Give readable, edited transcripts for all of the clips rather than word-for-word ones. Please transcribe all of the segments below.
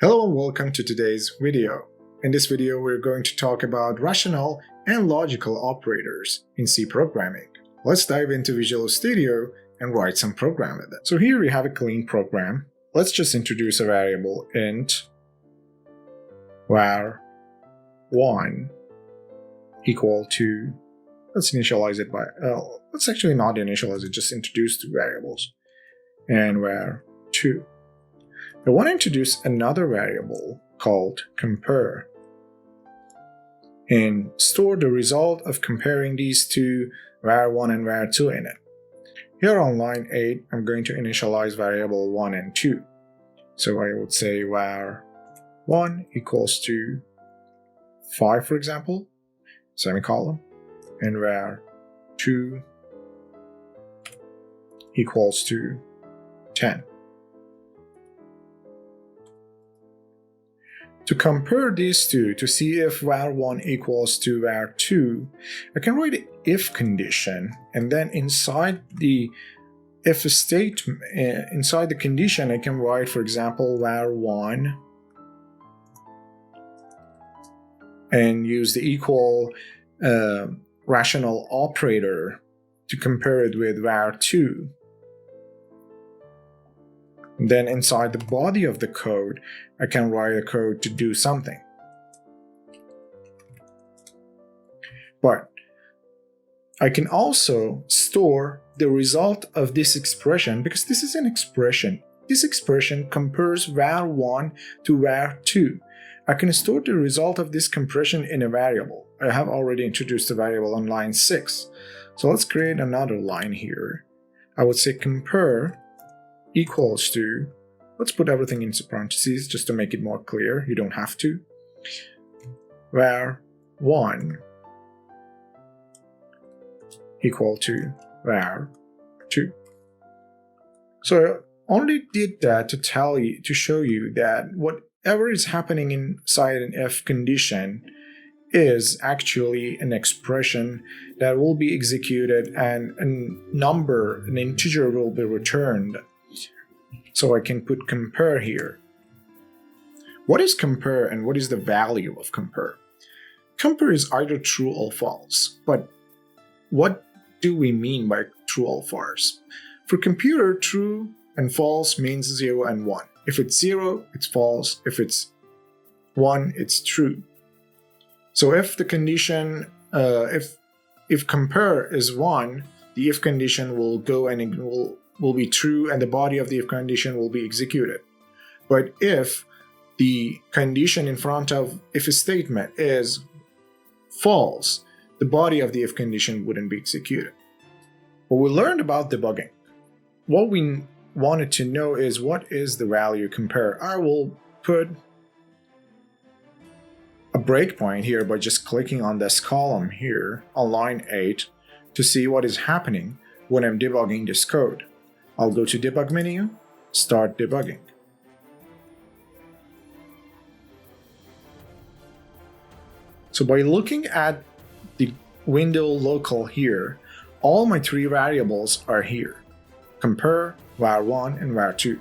Hello and welcome to today's video. In this video, we're going to talk about rational and logical operators in C programming. Let's dive into Visual Studio and write some program with it. So here we have a clean program. Let's just introduce a variable int var1 equal to, let's initialize it by, let's actually not initialize it, just introduce two variables, and var2. I want to introduce another variable called compare and store the result of comparing these two var1 and var2 in it. Here on line 8, I'm going to initialize variable 1 and 2. So I would say var1 equals to 5, for example, semicolon, and var2 equals to 10. To compare these two, to see if var1 equals to var2, I can write an if condition, and then inside the if statement, inside the condition, I can write, for example, var1 and use the equal rational operator to compare it with var2. Then inside the body of the code, I can write a code to do something. But I can also store the result of this expression, because this is an expression. This expression compares var1 to var2. I can store the result of this comparison in a variable. I have already introduced a variable on line 6. So let's create another line here. I would say compare equals to, let's put everything into parentheses just to make it more clear. You don't have to. var1 equal to var2. So I only did that to show you that whatever is happening inside an if condition is actually an expression that will be executed and an integer will be returned. So I can put compare here. What is compare and what is the value of compare? Compare is either true or false, but what do we mean by true or false? For computer, true and false means 0 and 1. If it's 0, it's false. If it's 1, it's true. So if the condition, if compare is 1, the if condition will go and it will be true, and the body of the if condition will be executed. But if the condition in front of if statement is false, the body of the if condition wouldn't be executed. What we learned about debugging, what we wanted to know is what is the value compare. I will put a breakpoint here by just clicking on this column here on line 8 to see what is happening when I'm debugging this code. I'll go to Debug menu, Start Debugging. So by looking at the window local here, all my three variables are here. Compare, var1, and var2.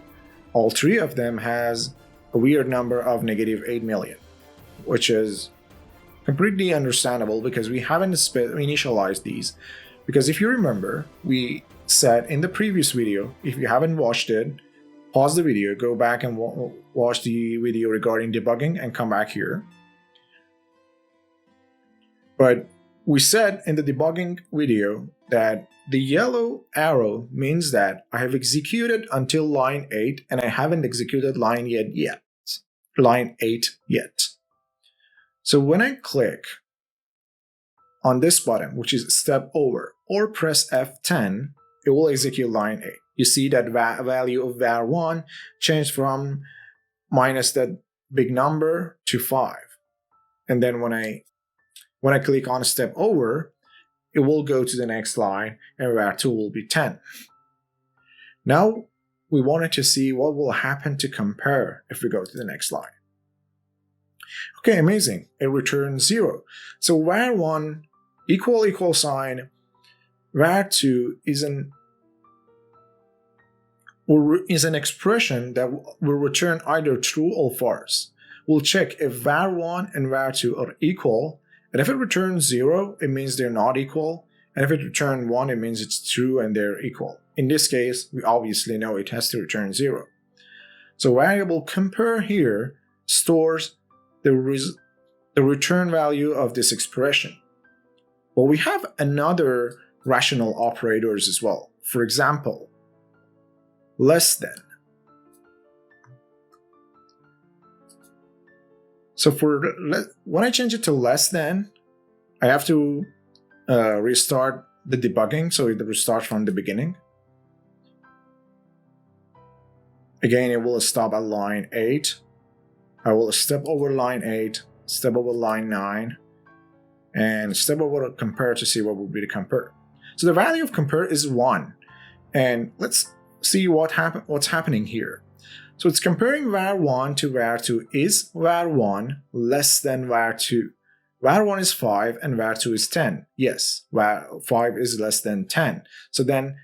All three of them has a weird number of -8 million, which is completely understandable because we haven't initialized these. Because if you remember, we said in the previous video, if you haven't watched it, pause the video, go back and watch the video regarding debugging and come back here. But we said in the debugging video that the yellow arrow means that I have executed until line 8 and I haven't executed line 8 yet. So when I click on this button, which is step over, or press F10, it will execute line 8. You see that value of var1 changed from minus that big number to 5. And then when I click on step over, it will go to the next line and var2 will be 10. Now we wanted to see what will happen to compare if we go to the next line. Okay, amazing. It returns 0. So var1 equal sign var2 is an is an expression that will return either true or false. We'll check if var1 and var2 are equal, and if it returns 0, it means they're not equal, and if it returns 1, it means it's true and they're equal. In this case, we obviously know it has to return 0. So variable compare here stores the return value of this expression. But we have another rational operators as well. For example, less than. So when I change it to less than, I have to restart the debugging, so it restarts from the beginning. Again, it will stop at line 8. I will step over line 8, step over line 9, and step over compare to see what will be the compare. So the value of compare is 1. And let's see what's happening here. So it's comparing var1 to var2. Is var1 less than var2? var1 is 5 and var2 is 10. Yes, var5 is less than 10. So then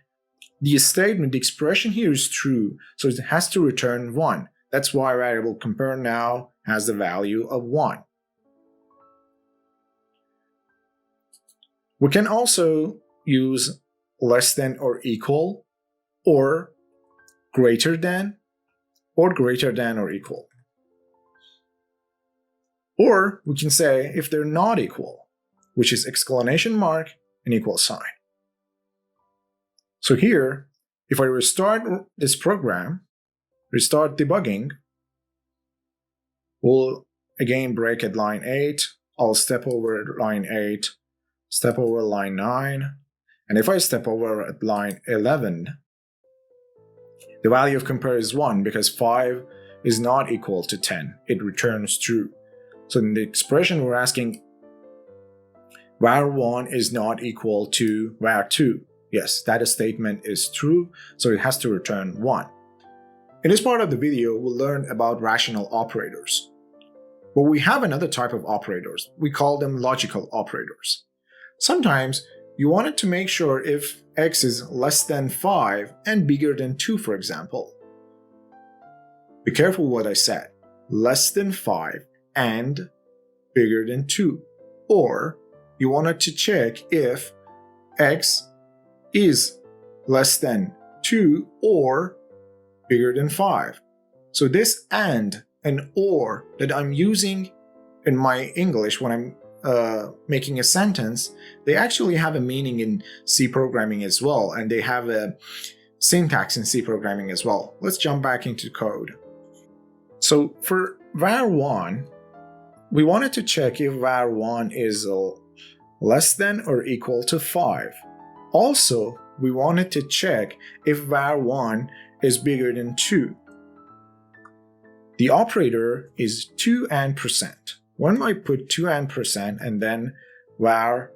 the statement, the expression here is true, so it has to return 1. That's why variable compare now has the value of 1. We can also use less than or equal, or greater than or equal. Or we can say if they're not equal, which is exclamation mark and equal sign. So here, if I restart this program, restart debugging, we'll again break at line 8. I'll step over line 8, step over line 9, and if I step over at line 11, the value of compare is 1 because 5 is not equal to 10. It returns true. So in the expression, we're asking var1 is not equal to var2. Yes, that statement is true, so it has to return 1. In this part of the video, we'll learn about rational operators. But we have another type of operators. We call them logical operators. Sometimes you wanted to make sure if x is less than 5 and bigger than 2, for example. Be careful what I said. Less than 5 and bigger than 2. Or you wanted to check if x is less than 2 or bigger than 5. So this and or that I'm using in my English when I'm making a sentence, they actually have a meaning in C programming as well, and they have a syntax in C programming as well. Let's jump back into code. So for var1, we wanted to check if var1 is less than or equal to 5. Also, we wanted to check if var1 is bigger than 2. The operator is 2 and %. When I put 2 and % and then var2,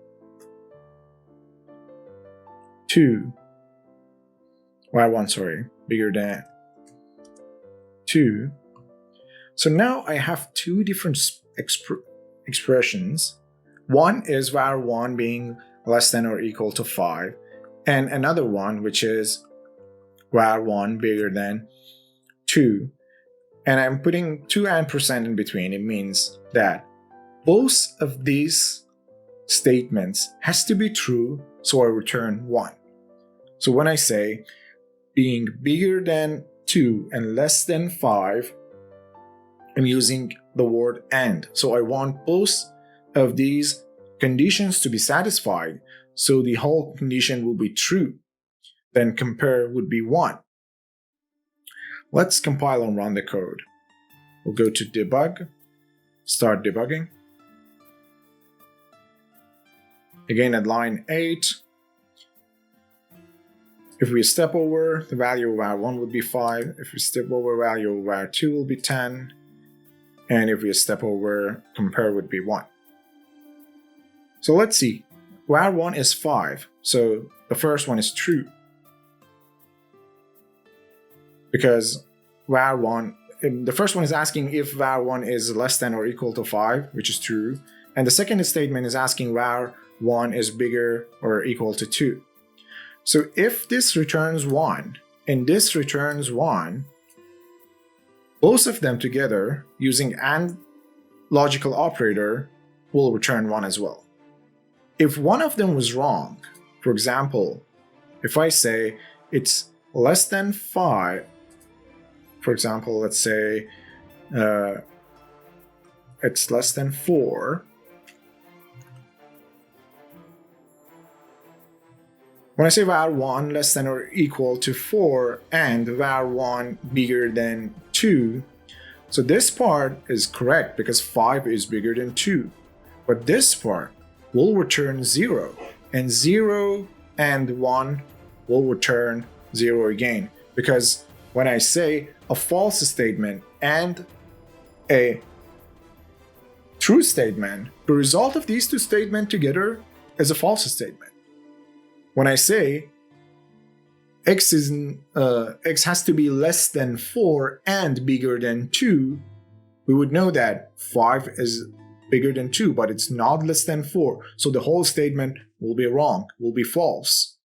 var1, bigger than 2. So now I have two different expressions. One is var1 being less than or equal to 5, and another one which is var1 bigger than 2. And I'm putting 2 and % in between. It means that both of these statements has to be true, so I return 1. So when I say being bigger than 2 and less than 5, I'm using the word and. So I want both of these conditions to be satisfied, so the whole condition will be true. Then compare would be 1. Let's compile and run the code. We'll go to debug, start debugging. Again at line 8, if we step over, the value of var1 would be 5. If we step over, value of var2 will be 10. And if we step over, compare would be 1. So let's see. var1 is 5, so the first one is true. Because var1, the first one is asking if var1 is less than or equal to 5, which is true. And the second statement is asking var1 is bigger or equal to 2. So if this returns 1, and this returns 1, both of them together using AND logical operator will return 1 as well. If one of them was wrong, for example, if I say it's less than 5, for example, let's say it's less than 4, when I say var1 less than or equal to 4 and var1 bigger than 2, so this part is correct because 5 is bigger than 2. But this part will return 0, and 0 and 1 will return 0 again. Because when I say a false statement and a true statement, the result of these two statements together is a false statement. When I say x has to be less than 4 and bigger than 2, we would know that 5 is bigger than 2, but it's not less than 4. So the whole statement will be wrong, will be false.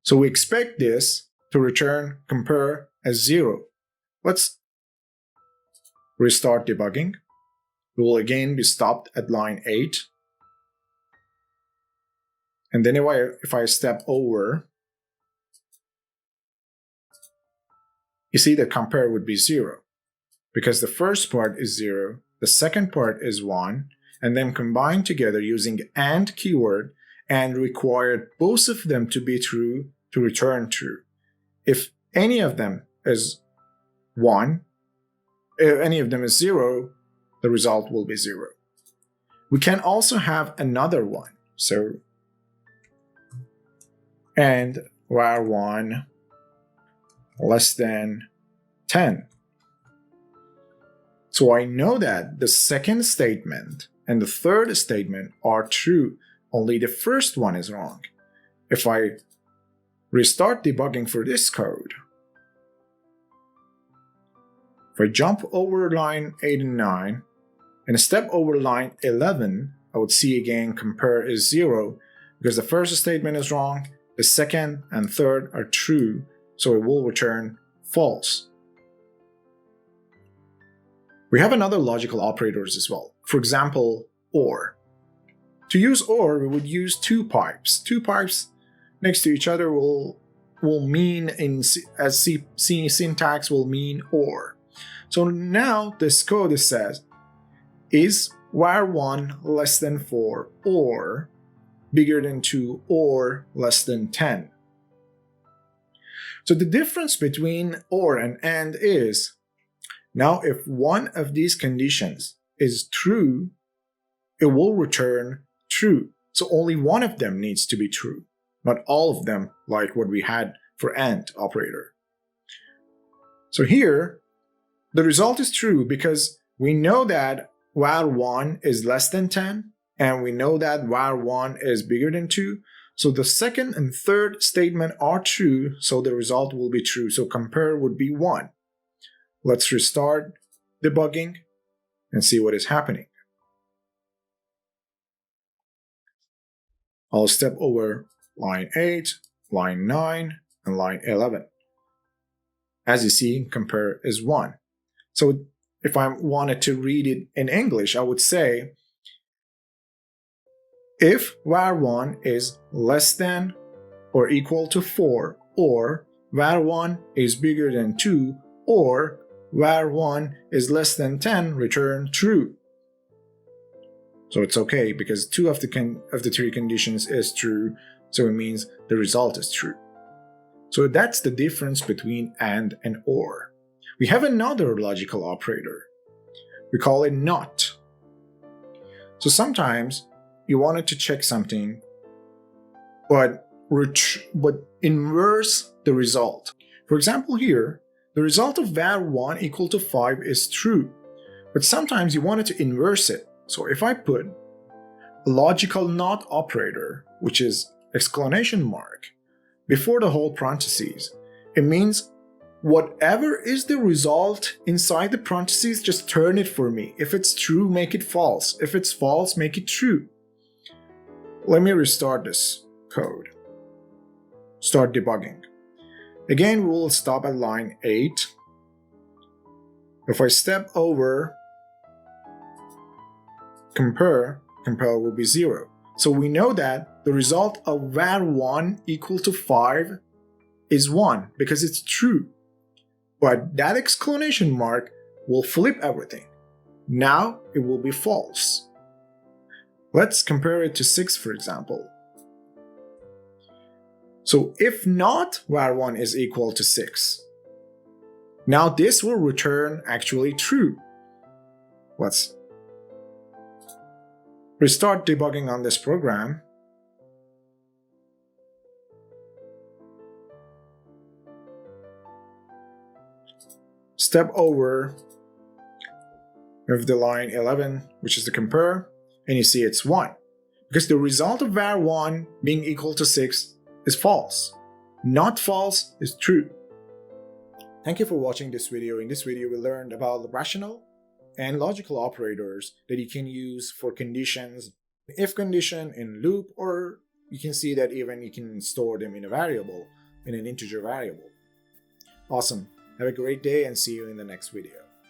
So we expect this to return compare as 0. Let's restart debugging. We will again be stopped at line 8. And then if I step over, you see that compare would be 0. Because the first part is 0, the second part is 1, and then combined together using AND keyword and required both of them to be true to return true. If any of them is 1, if any of them is 0, the result will be 0. We can also have another one. So, and var1 less than 10. So I know that the second statement and the third statement are true, only the first one is wrong. If I restart debugging for this code, if I jump over line 8 and 9 and step over line 11, I would see again compare is 0 because the first statement is wrong, the second and third are true, so it will return false. We have another logical operators as well. For example, OR. To use OR, we would use two pipes. Two pipes next to each other will mean, as C syntax will mean OR. So now this code says, is var1 less than 4 or bigger than 2 or less than 10? So the difference between OR and AND is, now if one of these conditions is true, it will return true. So only one of them needs to be true, not all of them like what we had for AND operator. So here, the result is true because we know that var1 is less than 10, and we know that var1 is bigger than 2. So the second and third statement are true, so the result will be true. So compare would be 1. Let's restart debugging and see what is happening. I'll step over line 8, line 9, and line 11. As you see, compare is 1. So if I wanted to read it in English, I would say, if var1 is less than or equal to 4, or var1 is bigger than 2, or var1 is less than 10, return true. So it's okay because 2 of the 3 conditions is true, so it means the result is true. So that's the difference between AND and OR. We have another logical operator. We call it NOT. So sometimes you wanted to check something, but inverse the result. For example here, the result of var1 equal to 5 is true, but sometimes you wanted to inverse it. So if I put a logical NOT operator, which is exclamation mark, before the whole parentheses, it means whatever is the result inside the parentheses, just turn it for me. If it's true, make it false. If it's false, make it true. Let me restart this code. Start debugging. Again, we'll stop at line 8. If I step over compare will be 0. So we know that the result of var1 equal to 5 is 1 because it's true. But that exclamation mark will flip everything. Now it will be false. Let's compare it to 6, for example. So if not, var1 is equal to 6. Now this will return actually true. Let's restart debugging on this program. Step over with the line 11, which is the compare, and you see it's 1. Because the result of var1 being equal to 6 is false. Not false is true. Thank you for watching this video. In this video, we learned about the rational and logical operators that you can use for conditions, if condition, in loop, or you can see that even you can store them in a variable, in an integer variable. Awesome. Have a great day and see you in the next video.